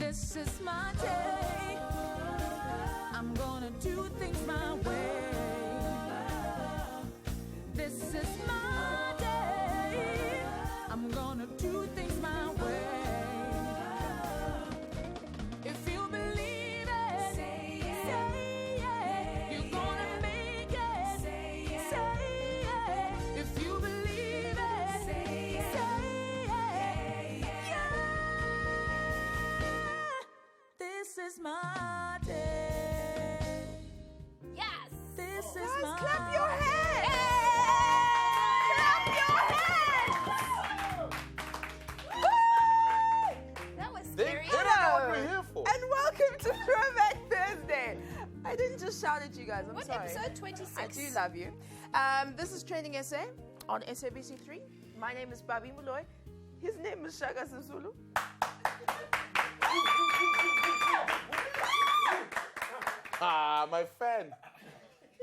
This is my day. I'm gonna do things my way. This is my day. I'm gonna do things my way. If you believe it, say it. You're gonna make it. Say it. If you believe it, say it. Yeah. This is my day. Yes. This is Guys, my clap your hands. That was They scary. don't know what we're here for. And welcome to Throwback Thursday. I didn't just shout at you guys. I'm What, sorry. episode 26? I do love you. This is Trending SA on SABC3. My name is Babi Muloy. His name is Shaga Sisulu. Ah, my fan.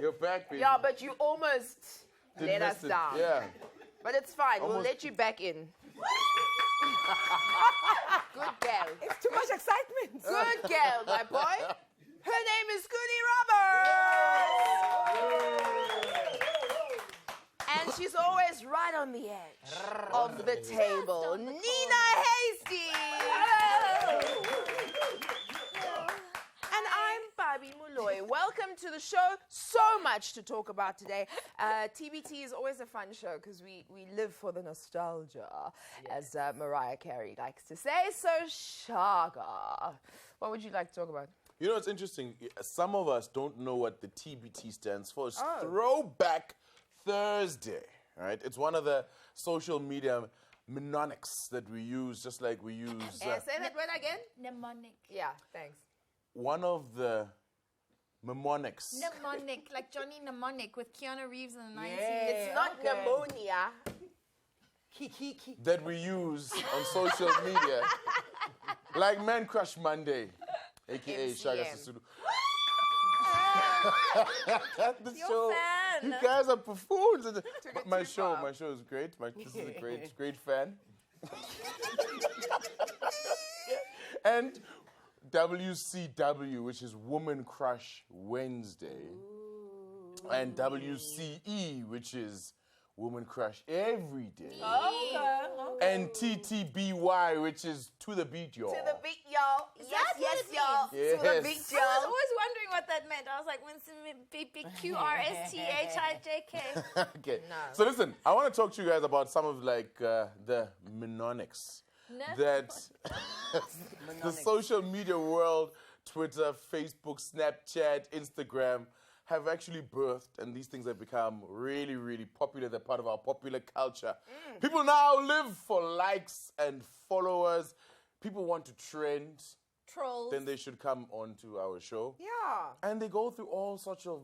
You're back, baby. Yeah, but you almost Didn't let us miss it. down. Yeah. But it's fine. We'll Almost. let you back in. Good girl. It's too much excitement. Good girl, my boy. Her name is Goody Roberts. And she's always right on the edge of the table. Nina Hasty. And I'm Babi Muloy. Welcome to the show. So much to talk about today. TBT is always a fun show because we live for the nostalgia, as Mariah Carey likes to say. So, Shaga, what would you like to talk about? You know, it's interesting. Some of us don't know what the TBT stands for. It's Oh. Throwback Thursday, right? It's one of the social media mnemonics that we use, just like we use... Say that word again? Mnemonic. Yeah, thanks. one of the mnemonics. Mnemonic, like Johnny Mnemonic with Keanu Reeves in the 90s. It's not pneumonia. that we use on social media. Like Man Crush Monday, a.k.a. Shaga MCM. Sisulu. The Your show. fan. You guys are buffoons. But it my too show far. is great. This is a great fan. And WCW, which is Woman Crush Wednesday. And WCE, which is Woman Crush Every Day. And TTBY, which is To the Beat, y'all. To the beat, y'all. that what it y'all. means? To the Yes. beat, I was y'all. always wondering what that meant. I was like, QRSTHIJK. Okay. No. So listen, I want to talk to you guys about some of like the mnemonics that the social media world, Twitter, Facebook, Snapchat, Instagram, have actually birthed, and these things have become really, really popular. They're part of our popular culture. People now live for likes and followers. People want to trend. Trolls. Then they should come onto our show. Yeah. And they go through all sorts of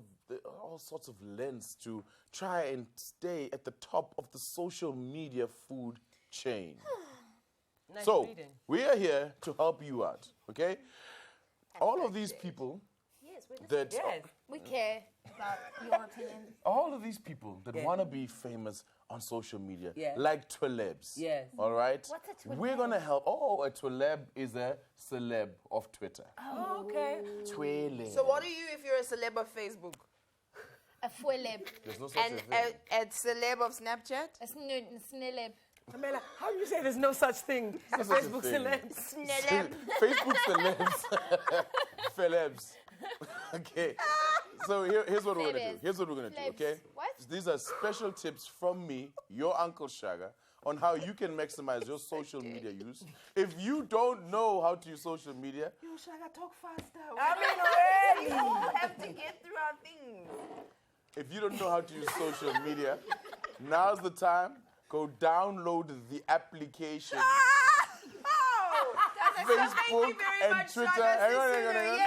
lengths to try and stay at the top of the social media food chain. So we are here to help you out, okay? All of these people that We care about your opinion. all of these people that want to be famous on social media, Yeah. like twelebs. Yes. All right? What's a tweleb? We're gonna help. Oh, a tweleb is a celeb of Twitter. Oh, okay. Tweleb. So what are you if you're a celeb of Facebook? A fueleb. There's no such And a thing. a celeb of Snapchat? A snelleb. Pamela, how do you say there's no such thing? There's no such Facebook thing. celebs. Snelleb. Facebook celebs. Celebs. Okay. So here's what we're gonna do. Here's what we're gonna do, okay? What? These are special tips from me, your Uncle Shaga, on how you can maximize your social media use. If you don't know how to use social media, You Shaga, talk faster. We all have to get through our things. if you don't know how to use social media, now's the time. Go download the application. Facebook and Twitter. Hang on.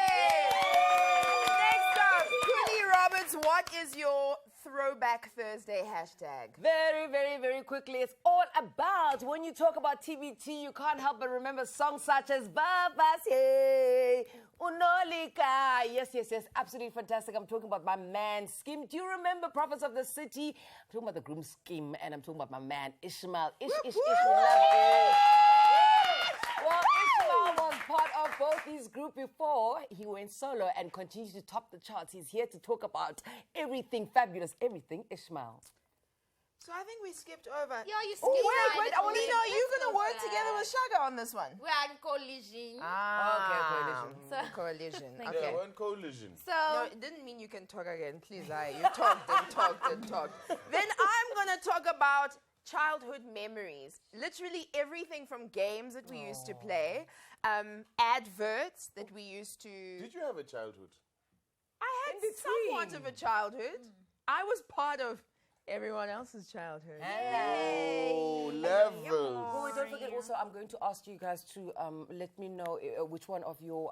Next up, Goody Roberts, what is your Throwback Thursday hashtag? Very, very, very quickly, it's all about when you talk about TBT, you can't help but remember songs such as Babase, Unolika. Yes, absolutely fantastic. I'm talking about my man Skim. Do you remember Prophets of the City? I'm talking about the groom Skim, and I'm talking about my man Ishmael. Ish, we love it. Well, Ishmael was part of both his group before he went solo and continues to top the charts. He's here to talk about everything fabulous, everything Ishmael. So I think we skipped over. Yeah, you Oh, skipped wait, I want to know, you're going to work together with Shaga on this one? We're in coalition. Coalition. Coalition. Thank Okay. Yeah, we're in coalition. So, No, it didn't mean you can talk again. Please, you talked and talked and talked. Then I'm going to talk about childhood memories. Literally everything from games that we used to play, adverts that we used to... Did you have a childhood? I had somewhat of a childhood. I was part of everyone else's childhood. Oh, level. Oh, wait, don't forget also, I'm going to ask you guys to let me know which one of your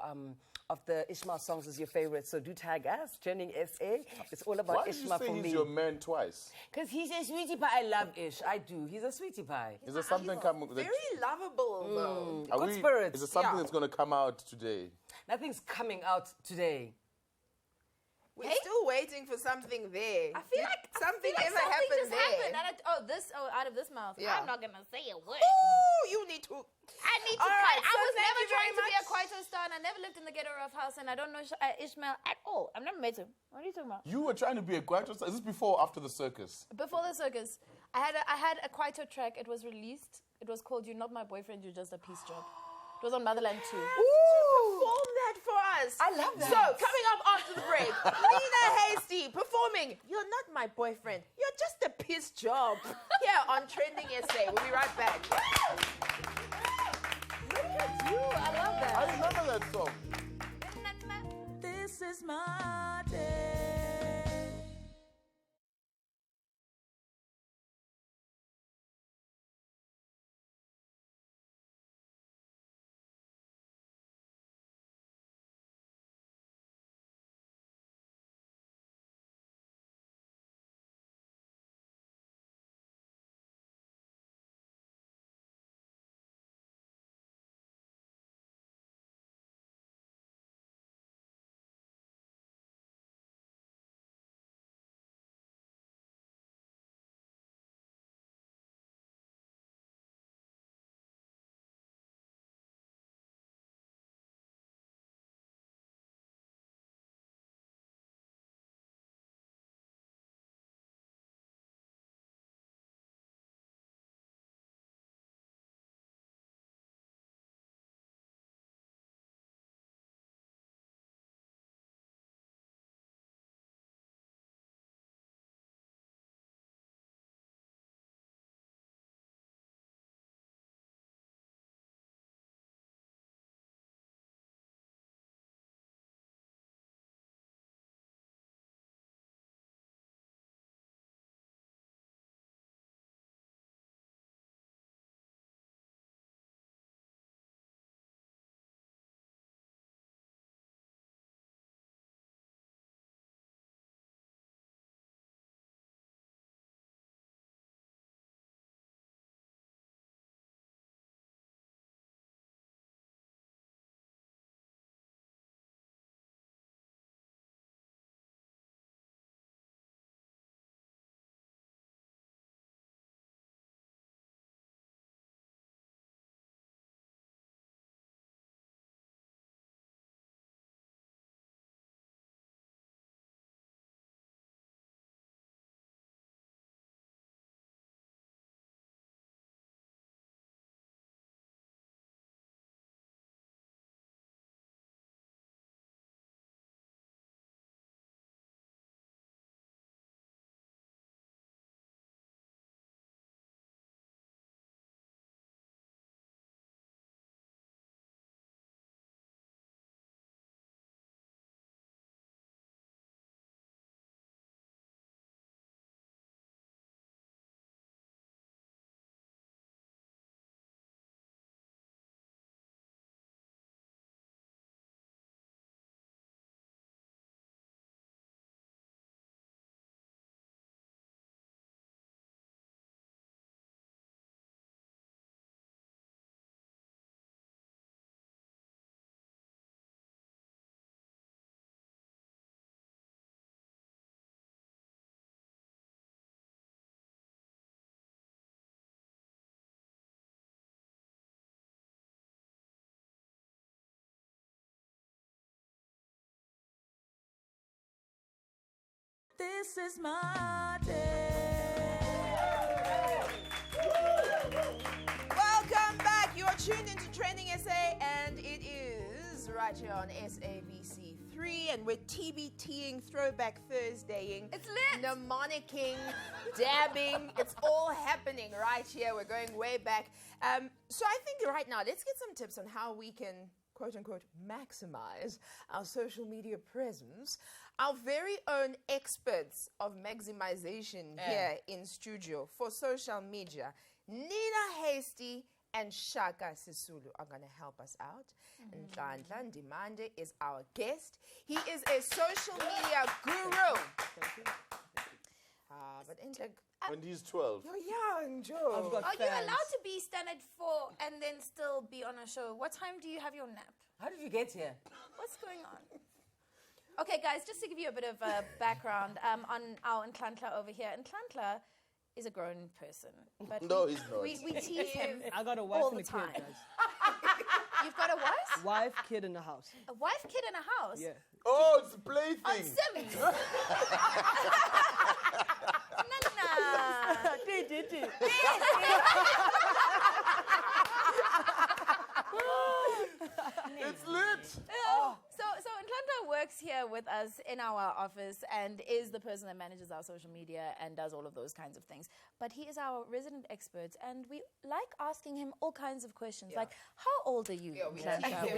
of the Ishmael songs is your favorite. So do tag us, Trending SA. It's all about Why did you Ishmael say for he's me. your man twice? Because he's a sweetie pie. I love Ish. I do. He's a sweetie pie. Is there something coming? Very lovable, though. Good spirits. Is there something Yeah. that's going to come out today? Nothing's coming out today. We're still waiting for something there. I feel like something I feel ever like something happened just there. happened. Out of this mouth. Yeah. I'm not gonna say a word. Ooh, you need to. I need to All cut. right, I so was thank never you very trying to be a much. Kwaito star, and I never lived in the ghetto rough house, and I don't know Ishmael at all. I've never met him. What are you talking about? You were trying to be a Kwaito star. Is this before or after the circus? Before the circus, I had a Kwaito track. It was released. It was called "You're Not My Boyfriend, You're Just a Piece Job." It was on Motherland 2. Perform that for us. I love that. So, coming up after the break, Lena Hasty performing You're Not My Boyfriend, You're Just a Piss Job. Here on Trending SA. We'll be right back. Look at you. I love that. I remember that song. This is my day. This is my day. Welcome back. You are tuned into Trending SA, and it is right here on SABC3, and we're TBTing, Throwback Thursdaying. It's lit. Mnemonicking, dabbing. It's all happening right here. We're going way back. So I think right now, let's get some tips on how we can, quote unquote, maximize our social media presence. Our very own experts of maximization here in studio for social media, Nina Hasty and Shaka Sisulu, are going to help us out. And Nhlanhla Ndimande is our guest. He is a social media guru. But When he's 12. you're young, Joe. Are you allowed to be standard 4 and then still be on a show? What time do you have your nap? How did you get here? What's going on? Okay, guys, just to give you a bit of background on our Nhlanhla over here. Nhlanhla is a grown person. But No, he's not. we tease him I got a wife all and the a kid, time. guys. You've got a what? Wife, kid in the house. A wife, kid, and a house? Yeah. Oh, it's a plaything. On silly. Nana. It's lit. So Nhlanhla works here with us in our office and is the person that manages our social media and does all of those kinds of things. But he is our resident expert, and we like asking him all kinds of questions, like, how old are you, Nhlanhla?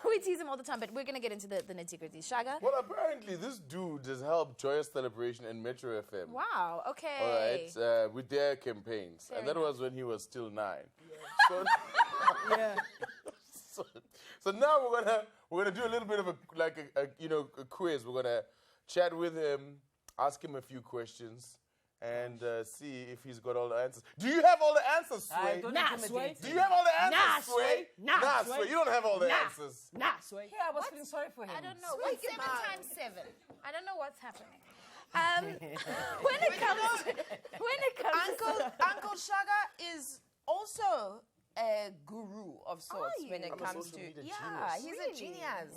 We tease him all the time, but we're going to get into the nitty-gritty. Shaga? Well, apparently this dude has helped Joyous Celebration and Metro FM. Wow, okay. All right, with their campaigns. And that was when he was still 9. So, Yeah. so now we're gonna do a little bit of a quiz. We're gonna chat with him, ask him a few questions, and see if he's got all the answers. Do you have all the answers, Sway? Don't Nah, intimidate Do me. you have all the answers, Nah, Sway? Sway. Nah, Sway. Sway. You don't have all the answers. Nah, Sway. Yeah, I was feeling sorry for him. I don't know. Sweet What's 7 man. times 7? I don't know what's happening. When it comes to Uncle Shaga is also a guru of sorts you? when it I'm a comes social to media he's Really? a genius.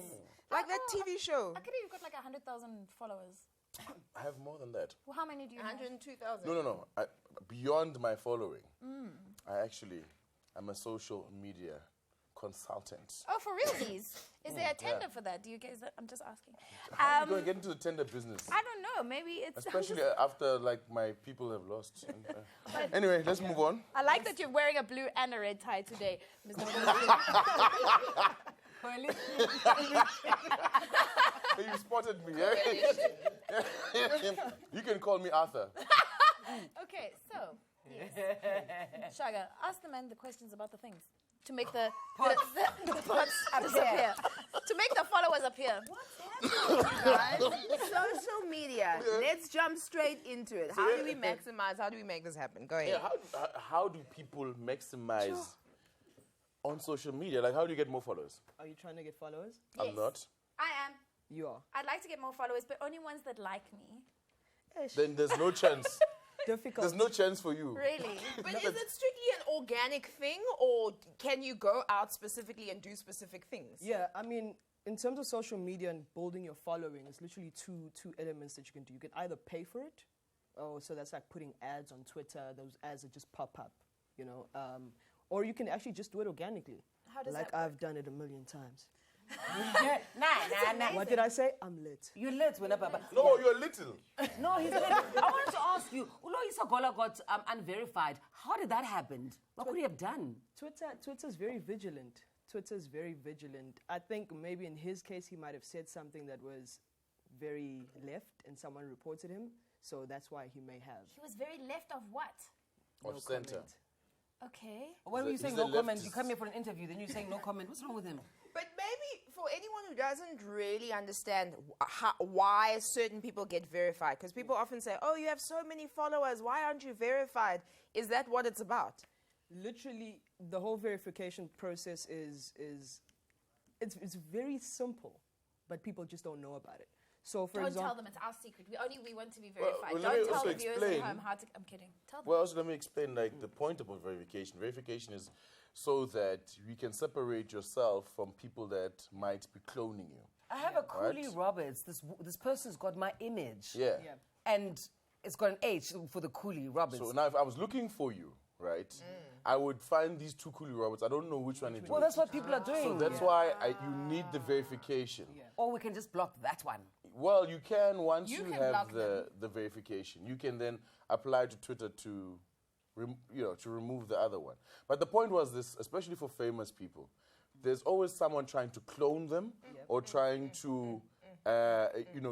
Like that TV show. I could have got like 100,000 followers. I have more than that. Well, how many do you have? 102,000. No. Beyond my following, I'm a social media consultant. Oh, for realsies? Is there a tender for that? Do you guys? I'm just asking. How are you going to get into the tender business? I don't know. Maybe it's. Especially after my people have lost. Anyway, let's move on. I like that you're wearing a blue and a red tie today, Mr. You spotted me. Eh? You can call me Arthur. Okay, so yes. Shaga, ask the man the questions about the things to make the pots disappear. To make the followers appear. Social media. Let's jump straight into it. How do we maximize? How do we make this happen? Go ahead. Yeah, how do people maximize on social media? Like, how do you get more followers? Are you trying to get followers? Yes. I'm not. I am. You are. I'd like to get more followers, but only ones that like me. Then there's no chance. Difficult. There's no chance for you. Really? But is it strictly an organic thing, or can you go out specifically and do specific things? Yeah, I mean, in terms of social media and building your following, it's literally two elements that you can do. You can either pay for it, so that's like putting ads on Twitter. Those ads that just pop up, or you can actually just do it organically. How does like that work? I've done it a million times. Nah. What did I say? I'm lit. You're lit, Papa. No, you're little. No, he's lit. I wanted to ask you, Ulo Isagola got unverified. How did that happen? What could he have done? Twitter's very vigilant. I think maybe in his case, he might have said something that was very left and someone reported him. So that's why he may have. He was very left of what? Of center. comment. Okay. When were you He's saying a no comment? You leftist. come here for an interview, then you're saying no comment. What's wrong with him? But maybe for anyone who doesn't really understand why certain people get verified, because people often say, oh, you have so many followers, why aren't you verified? Is that what it's about? Literally, the whole verification process is it's very simple, but people just don't know about it. So, for Don't example, tell them, it's our secret. We want to be verified. well, let me Don't tell also the viewers at explain. home how to. I'm kidding. Tell them. Well, also let me explain the point about verification. Verification is so that you can separate yourself from people that might be cloning you. I have a Cooley Roberts. This person's got my image. Yeah. And it's got an H for the Cooley Roberts. So now if I was looking for you, right, I would find these two Cooley Roberts. I don't know which one it is. Well, that's what people are doing. So that's why you need the verification. Or we can just block that one. Well, you can once you can have block the verification. You can then apply to Twitter to, to remove the other one. But the point was this, especially for famous people, there's always someone trying to clone them or trying to,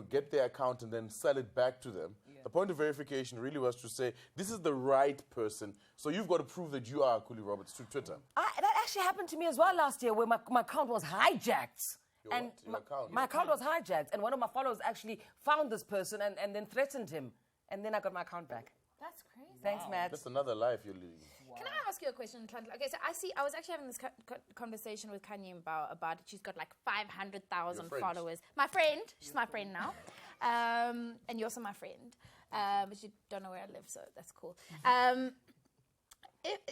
get their account and then sell it back to them. The point of verification really was to say, this is the right person, so you've got to prove that you are Cooley Roberts to Twitter. That actually happened to me as well last year, where my account was hijacked. Your account? My account was hijacked, and one of my followers actually found this person and then threatened him. And then I got my account back. That's crazy. Thanks, Matt. That's another life you're living. Can I ask you a question, Ntlanhla? Okay, so I was actually having this conversation with Kanye about she's got like 500,000 Your friend. followers. My friend, she's my friend now, and you're also my friend, but you don't know where I live, so that's cool.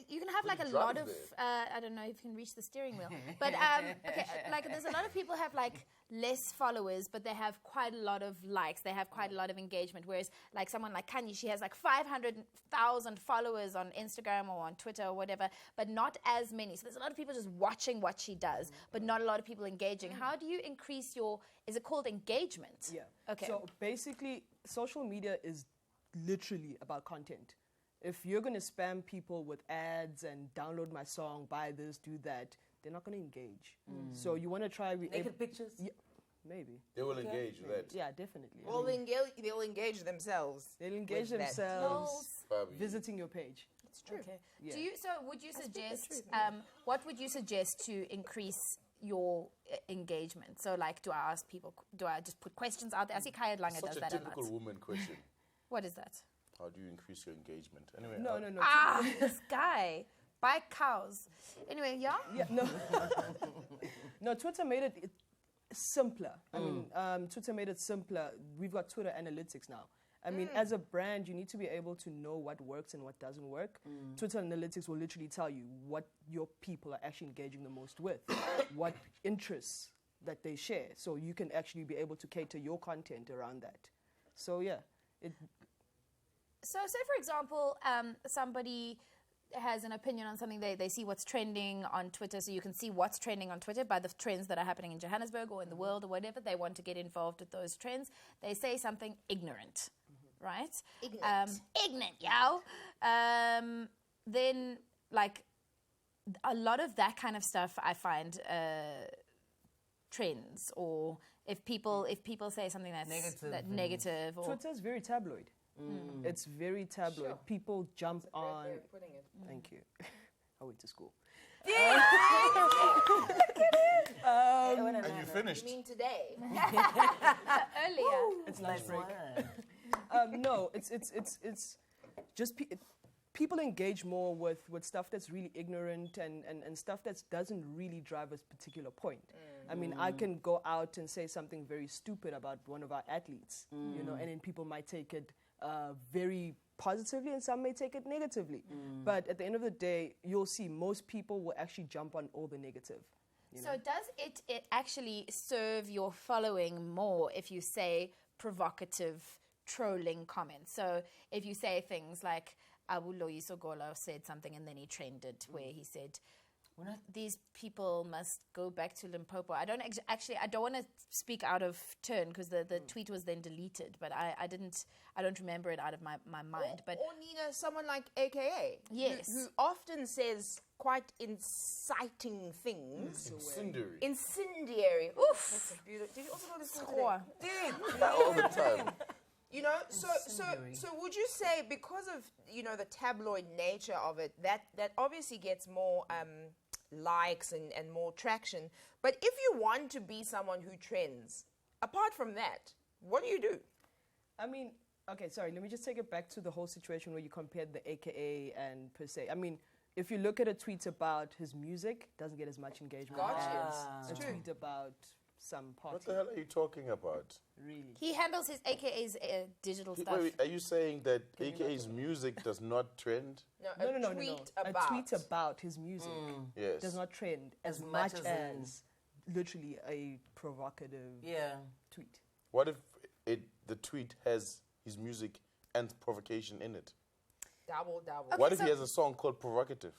You can have like a lot of I don't know if you can reach the steering wheel, but okay, like there's a lot of people have like less followers, but they have quite a lot of likes. They have quite a lot of engagement. Whereas like someone like Kanye, she has like 500,000 followers on Instagram or on Twitter or whatever, but not as many. So there's a lot of people just watching what she does, but not a lot of people engaging. How do you increase your? Is it called engagement? Yeah. Okay. So basically, social media is literally about content. If you're going to spam people with ads and download my song, buy this, do that, they're not going to engage. So you want to try... Naked pictures? Yeah, maybe. They will engage with that. Yeah, definitely. Well, they'll engage themselves. They'll engage with that. themselves Probably. visiting your page. It's true. Okay. Yeah. Would you suggest, what would you suggest to increase your engagement? So like, do I ask people, do I just put questions out there? I see Kaya Lange does Such a that typical a lot. woman question. What is that? How do you increase your engagement? Anyway, No. This guy. Buy cows. Anyway, yeah? Yeah, no. No, Twitter made it simpler. I mean, Twitter made it simpler. We've got Twitter analytics now. I mean, as a brand, you need to be able to know what works and what doesn't work. Twitter analytics will literally tell you what your people are actually engaging the most with, what interests that they share. So you can actually be able to cater your content around that. So, yeah. So say, for example, somebody has an opinion on something, they see what's trending on Twitter, so you can see what's trending on Twitter by the trends that are happening in Johannesburg or in the world or whatever. They want to get involved with those trends. They say something ignorant, right? Ignorant, yo. Then, like, a lot of that kind of stuff I find trends, or if people say something that's negative or... Twitter's very tabloid. It's very tabloid. Sure. People jump on... Putting it. Thank you. I went to school. and you finished. You mean today? Earlier. It's lunch break. No, it's just people engage more with stuff that's really ignorant and stuff that doesn't really drive a particular point. I mean, I can go out and say something very stupid about one of our athletes, and then people might take it very positively and some may take it negatively. But at the end of the day, you'll see most people will actually jump on all the negative. So does it actually serve your following more if you say provocative, trolling comments? So if you say things like, Abu Loyiso Golo said something and then he trended where he said, these people must go back to Limpopo. I don't want to speak out of turn because the tweet was then deleted, but I don't remember it out of my mind. But Or Nina, someone like AKA. Yes. Who often says quite inciting things. Incendiary. Oof. That's a beautiful. Did you also go to school today? Dude. All the time. So would you say because of, the tabloid nature of it, that obviously gets more likes and more traction. But if you want to be someone who trends, apart from that, what do you do? I mean, okay, sorry, let me just take it back to the whole situation where you compared the AKA and per se. I mean, if you look at a tweet about his music, it doesn't get as much engagement as a tweet about some party. What the hell are you talking about? Really? he handles his AKA's digital stuff. Wait, are you saying that AKA's music does not trend? No. Tweet A tweet about his music Yes. does not trend as much as literally a provocative Yeah. tweet. What if the tweet has his music and provocation in it? Double. What if he has a song called Provocative?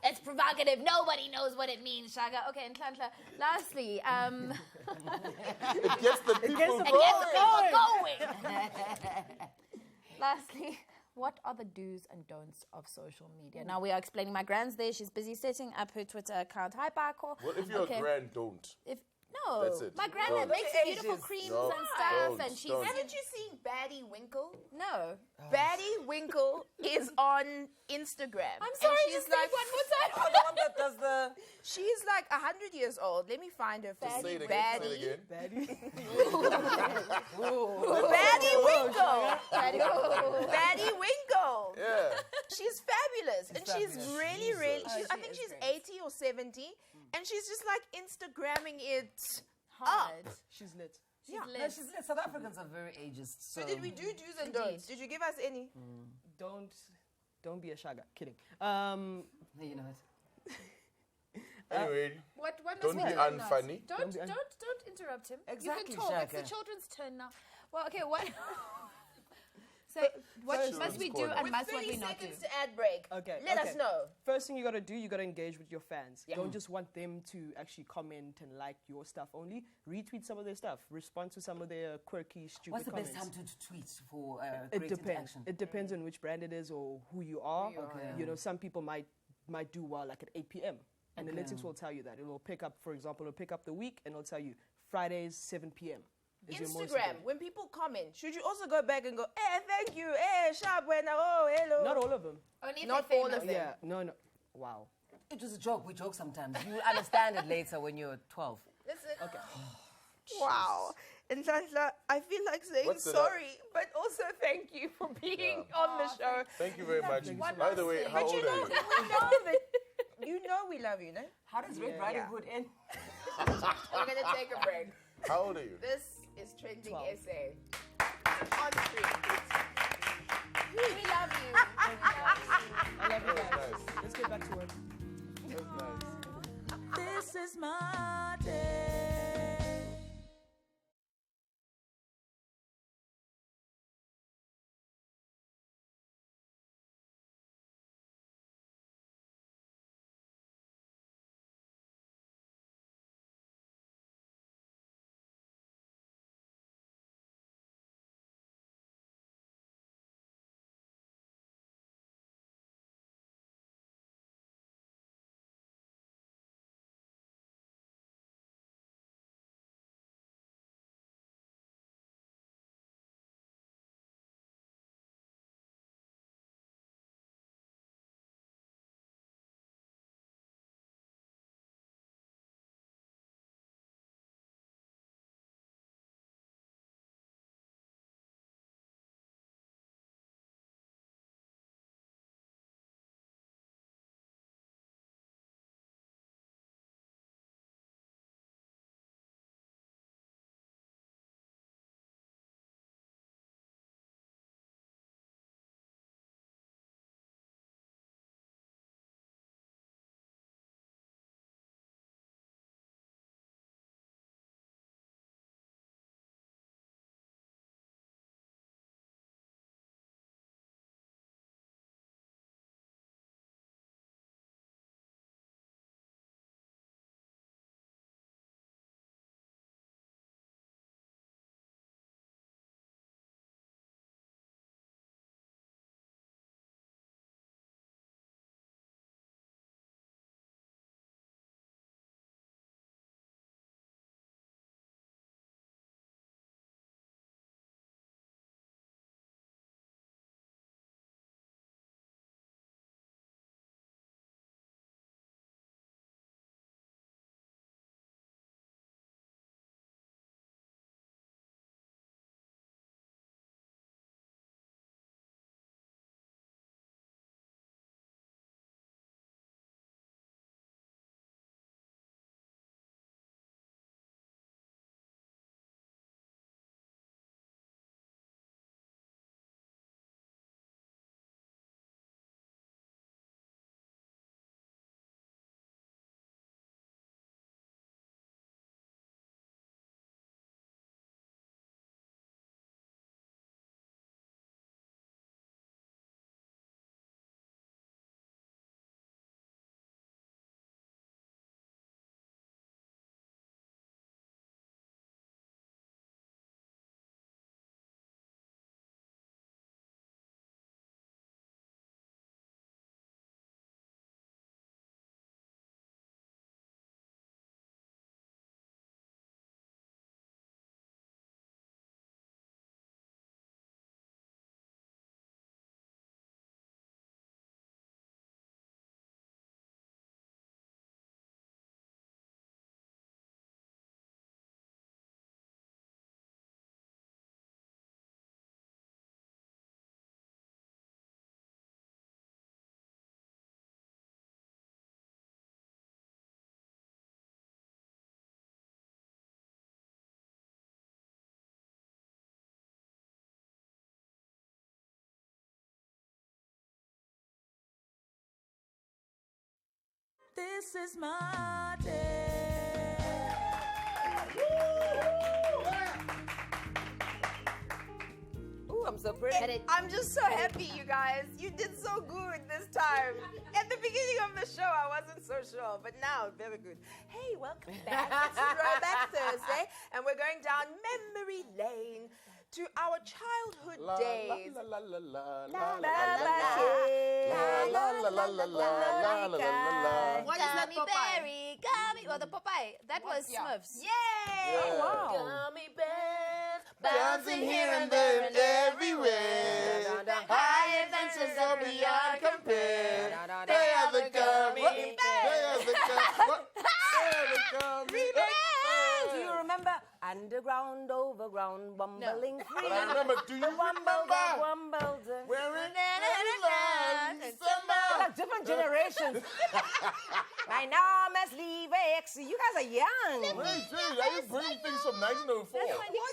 It's provocative. Nobody knows what it means, Shaga. Okay, and Nhlanhla, lastly, It gets the people and going. get the people going. Lastly, what are the do's and don'ts of social media? Now, we are explaining my grand's there. She's busy setting up her Twitter account. Hi, Bako. Well, if you're a grand, don't. No, That's it. my granddad Don't. makes beautiful creams No, and stuff, don't, and she's don't. Haven't you seen Baddie Winkle? no. Baddie Winkle is on Instagram. I'm sorry, and just like one more time. Oh, the one that does the. She's like 100 years old. Let me find her for Say it you. again. Say it again. Baddie Winkle. Baddie Winkle. Yeah. She's fabulous. And she's fabulous. really, really, Jesus. I think she's 80 or 70. And she's just like Instagramming it Hard. She's lit. She's No, lit. South Africans are very ageist. So, So did we do do's and don'ts? Did you give us any? Don't be a shaga. Kidding. You know it. Anyway, What must don't we be do? unfunny. Don't interrupt him. Exactly, You can talk. It's the Shaka. children's turn now. Well, okay. What? So, what Children's must we do corner. and With must 30 what we not do? seconds to ad break. Okay. Let us know. First thing you gotta do, you gotta engage with your fans. Don't just want them to actually comment and like your stuff only. Retweet some of their stuff. Respond to some of their quirky, stupid What's the comments. best time to tweet for It great depends. interaction? It depends on which brand it is or who you are. Okay. You know, some people might do well like at 8 p.m. And analytics will tell you that. It will pick up, for example, it'll pick up the week and it'll tell you Fridays 7 p.m. is your most Instagram, important. when people comment, should you also go back and go, hey, thank you, hey, sharp, when, oh, hello? Not all of them. Only if Not they're all of famous. them. Yeah, no. Wow. It was a joke. We joke sometimes. You understand it later when you're 12. Listen. Okay. Wow. And Nhlanhla, I feel like saying What's the- sorry, but also thank you for being on the show. Thank you very much. One By the last way, thing. how But old you are know, you? we know that you know we love you, no? How does Red Riding Hood end? We're gonna take a break. How old are you? This is Trending 12. SA. On street. We love you. I love you guys. Nice. Let's get back to work. That's nice. This is my day. This is my day. Ooh, I'm so pretty. I'm just so happy, you guys. You did so good this time. At the beginning of the show, I wasn't so sure, but now, very good. Hey, welcome back. It's Throwback Thursday, and we're going down memory lane to our childhood days. What is that, Gummy Popeye? berry, gummy. Well, the Popeye. That was Smurfs. Yay! Oh, wow. Gummy bears Bouncing here and there and everywhere. High adventures are beyond compare. They are the gummy bears. They are the gummy bears. Do you remember? Underground, overground, bumbling free. But I remember, do you remember? Wearing They're like different generations. My name is Levex. You guys are young. Wait, are you bringing things from 1904? What are you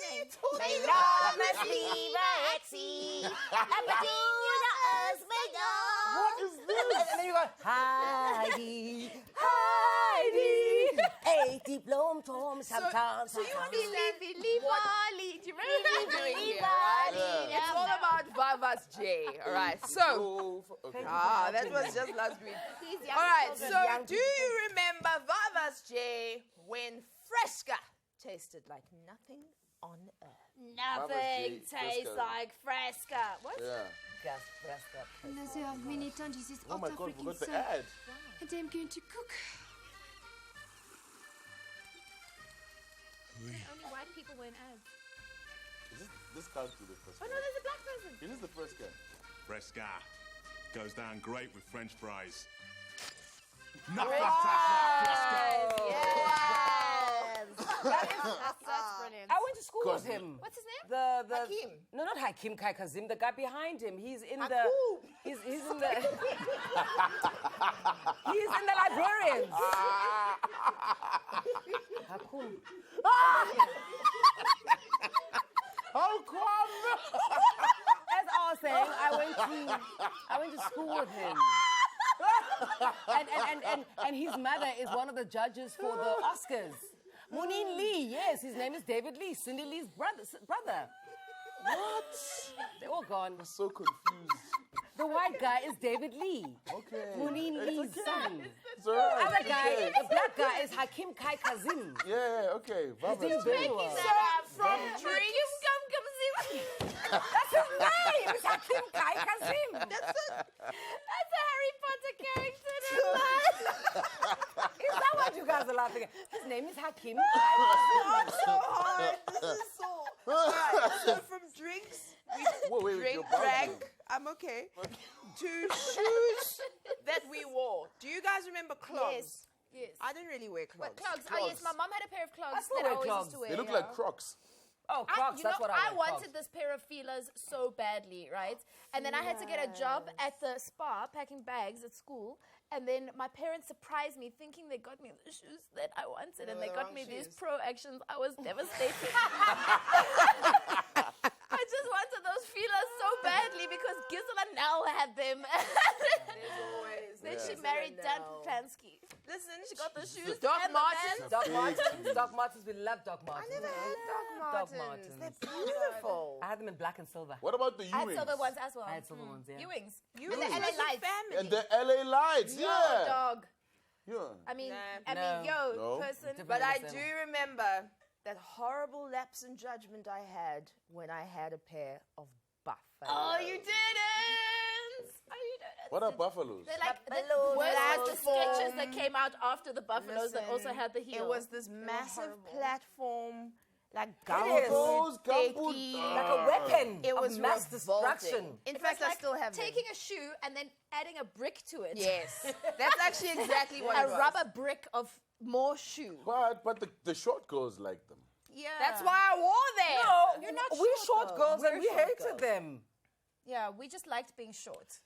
My name is Levex. What is this? And then you go, Heidi, Heidi. Hey, diplom, Tom, sometimes. So you Leave Wally. Do you remember me doing here? Yeah. It's all about Vava's J. All right. So, Okay. that was just last week. These young All right. children. So, do you remember Vava's J when Fresca tasted like nothing on earth? Nothing Fresca. tastes like Fresca. What? Yeah. Minuten dieses Oh my God, we got the ad. in dem going to cook. Only white people wear ads. This can't be the first Oh guy. no, there's a black person. It is the first guy. Fresca goes down great with French fries. That's brilliant. I went to school with him. What's his name? The Hakim. No, not Hakim Kai Kazim. The guy behind him. He's in the. Hakum. He's in the. He's in the librarians. Hakum. How come? As I was saying, I went to school with him. And his mother is one of the judges for the Oscars. Munin Lee, yes, his name is David Lee, Cindy Lee's brother. What? They're all gone. I'm so confused. The white guy is David Lee. Okay. Munin It's Lee's okay. son. It's all right. Other guy, Okay. the black guy is Hakim Kai Kazim. Yeah, okay. He's doing very well. From drinks. That's his name. It's Hakim Kai Kazim. That's a Harry Potter character. Is that what you guys are laughing at? His name is Hakim Kai Kazim. So hard. This is so. All right. So from drinks, Wait, drink, you're buzzing. drank. I'm okay. To shoes that we wore. Do you guys remember clogs? Yes. I didn't really wear clogs. What, clogs? Oh, yes, my mom had a pair of clogs still that I wear always clogs. used to wear. They look yeah. like Crocs. Oh, Crocs, You that's know, what I wear, wanted Crocs. this pair of feelers so badly, right? And then I had to get a job at the spa packing bags at school. And then my parents surprised me thinking they got me the shoes that I wanted. And they the got wrong me these shoes. pro actions. I was devastated. I just wanted those feelers so badly because Gisela now had them. Then she married Dan Papansky. Listen, She got the shoes Doc and Martens. Doc Martens. Doc Martens. We love Doc Martens. I never had Doc Martens. Martens. They're beautiful. I had them in black and silver. What about the I had Ewings? silver ones as well. I had silver ones, yeah. Ewings. You And the LA Lights. family. And the LA Lights, Yo, yeah. dog. Yeah. I mean, No. No. person. Different But I than do them. remember that horrible lapse in judgment I had when I had a pair of buffalo. Oh, you didn't. Oh, you didn't. What are buffaloes? They're like the Buffalo worst was the platform. sketches that came out after the buffaloes that also Listen, had the heel. It was this massive horrible. platform, like Those gumboot, gumboot- sticky. Like a weapon It of was mass revolting. destruction. In It fact, was I like still have them. taking a shoe and then adding a brick to it. Yes, that's actually exactly what A it was. rubber brick of more shoe. But the short girls like them. Yeah. That's why I wore them. No, You're not we're short, short though. girls and We're we short hated girls. them. Yeah, we just liked being short.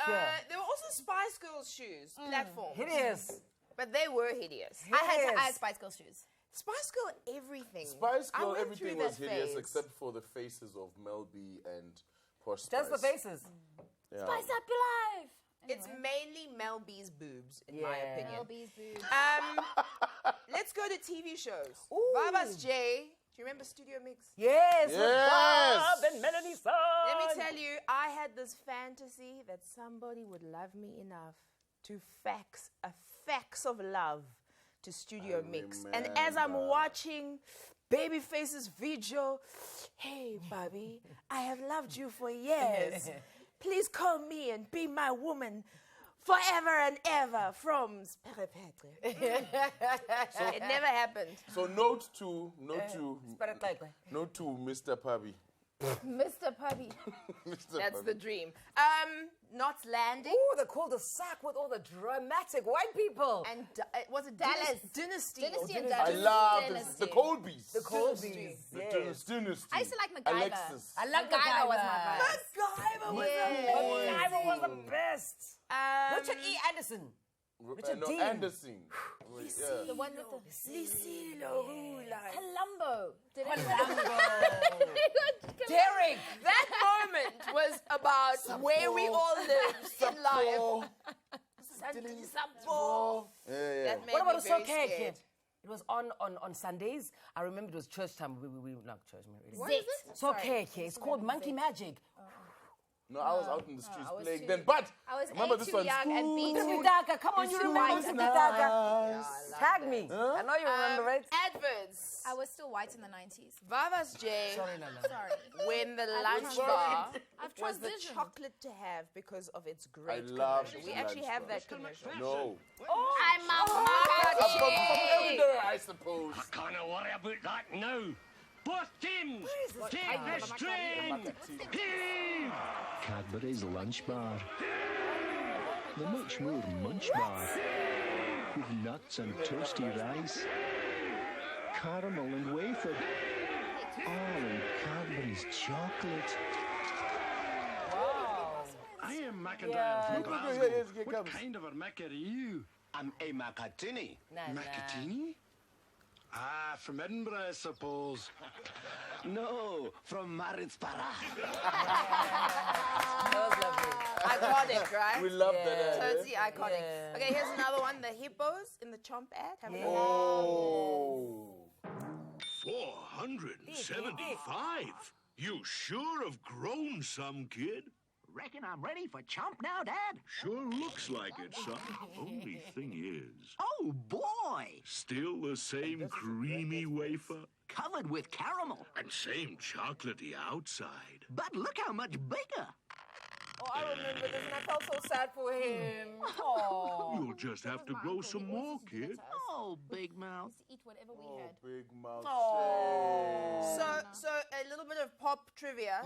There were also Spice Girls shoes, platforms. Hideous. But they were hideous. I had Hideous. Spice Girls shoes. Spice Girl, everything. Spice I Girl, went everything through was that hideous phase. except for the faces of Mel B and Posh Spice. Just the faces. Yeah. Spice up your life. It's mainly Mel B's boobs, in my opinion. Mel B's boobs. Let's go to TV shows. Ooh. Vavas J. Do you remember Studio Mix? Yes, with Yes. Bob and Melanie Son. Let me tell you, I had this fantasy that somebody would love me enough to fax a fax of love to Studio Mix. And as I'm watching Babyface's video, hey, Bobby, I have loved you for years. Please call me and be my woman forever and ever from Sperrepetre. It never happened. So note to Mr. Pubby. Mr. Pubby. Mr. That's Pubby. the dream. Not landing. Ooh, the cul-de-sac with all the dramatic white people. And was it Dallas. Dynasty? Dynasty and I Dynasty. love Dynasty. the Colbys. The Colbys. The Yes. Dynasty. I used to like MacGyver. Alexis. I love MacGyver was my vibe. MacGyver was Yeah. MacGyver was the best. Richard E. Anderson. Richard no, Dean. Anderson. Yeah. The one with the Lucille Rula. Columbo. Did Derek. That moment was about where we all lived in life. Oh, yeah. That made What about me the very Soccer scared. Kid? It was on Sundays. I remember it was church time. We not church. What is it? Soccer Kid. It's called Monkey Magic. No, I was out in the streets was playing too- then. But I was remember A, this too one. young, and B, too... Daka, come on, you remember white. Daka? Tag me. I know you remember it. Adverts. I was still white in the 90s. Vavas J. Sorry, Lala. Sorry. When the I've lunch transitioned. bar I've was the transitioned. chocolate to have because of its great love commercial. the We actually lunch have bar. that commercial. No. I'm a From everywhere, I suppose. Can't worry about that now. Both teams, take the strain. Heave! Cadbury's Lunch Bar. The much more munch bar. With nuts and toasty rice. Caramel and wafer. All in Cadbury's chocolate. I am McIntyre from Glasgow. Here What comes. kind of a Mac are you? I'm a Macatini. Macatini? Ah, from Edinburgh, I suppose. No, from Maritzburg. Iconic, right? We love that ad. Totally iconic. Okay, here's another one. The hippos in the Chomp ad. Have a look. Oh. 475? You sure have grown some, kid. Reckon I'm ready for chomp now, Dad? Sure looks like it, son. Only thing is, Oh, boy! still the same creamy wafer Covered with caramel. and same chocolatey outside. But look how much bigger. Oh, I remember this, and I felt so sad for him. Oh. You'll just have to grow some more, kid. Oh, big mouth. Eat whatever we had. Big mouth. So a little bit of pop trivia.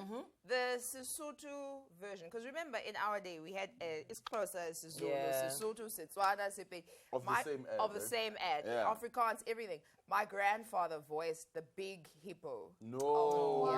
The Sesotho version, because remember, in our day, we had it's closer as Sesotho, Yeah. Sesotho, Setswana, Sepedi. Of the same ad, Of the right? same ad. Yeah. Afrikaans, everything. My grandfather voiced the big hippo. No.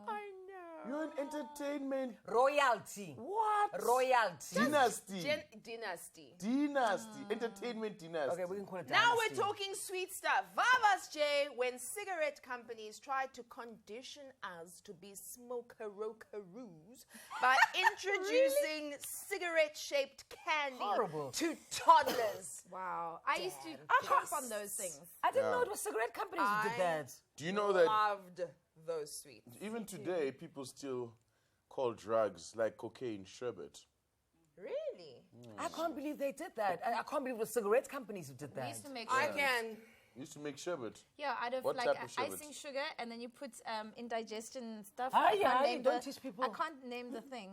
I know. You're an entertainment. Royalty. What? Royalty. Dynasty. Dynasty. Dynasty. Entertainment dynasty. Okay, we can call it Now dynasty. we're talking sweet stuff. Vavas J, when cigarette companies tried to condition us to be smoker-rokeroos by introducing cigarette-shaped candy Horrible. to toddlers. Wow. I used to jump on those things. I didn't know it was cigarette companies who did that. Do you know that Loved those sweets. even today people still call drugs like cocaine sherbet? Really? I can't believe they did that. I can't believe it was cigarette companies who did We that. used to make I sherbet. can. Used to make sherbet. Yeah, out of What like type of sherbet? icing sugar, and then you put indigestion stuff. Ah, I can't yeah, name don't the- teach people. I can't name the thing.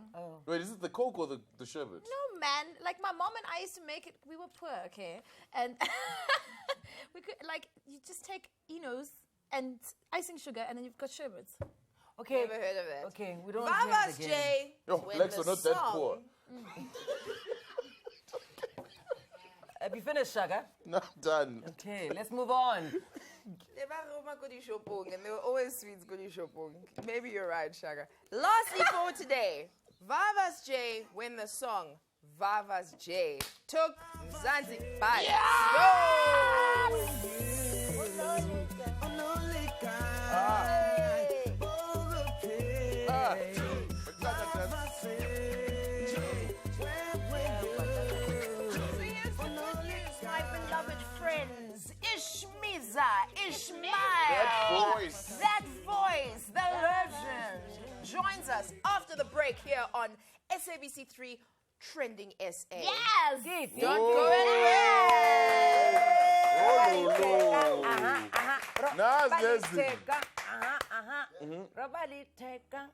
Wait, is it the coke or the sherbet? No, man. Like my mom and I used to make it. We were poor, okay, and we could like you just take Enos and icing sugar, and then you've got sherbets. Okay. Never heard of it. Okay, we don't Vavas again. J. Yo, when Lex, the we're not that song- poor. Have you finished, Shaga? Not done. Okay, let's move on. They were Roma Kodi Shopong, and they were always sweets Kodi Shopong. Maybe you're right, Shaga. Lastly for today, Vavas J when the song Vavas J took Mzansi by Ishmael. That voice. That voice, the legend, joins us after the break here on SABC3 Trending SA. Yes! Don't go anywhere.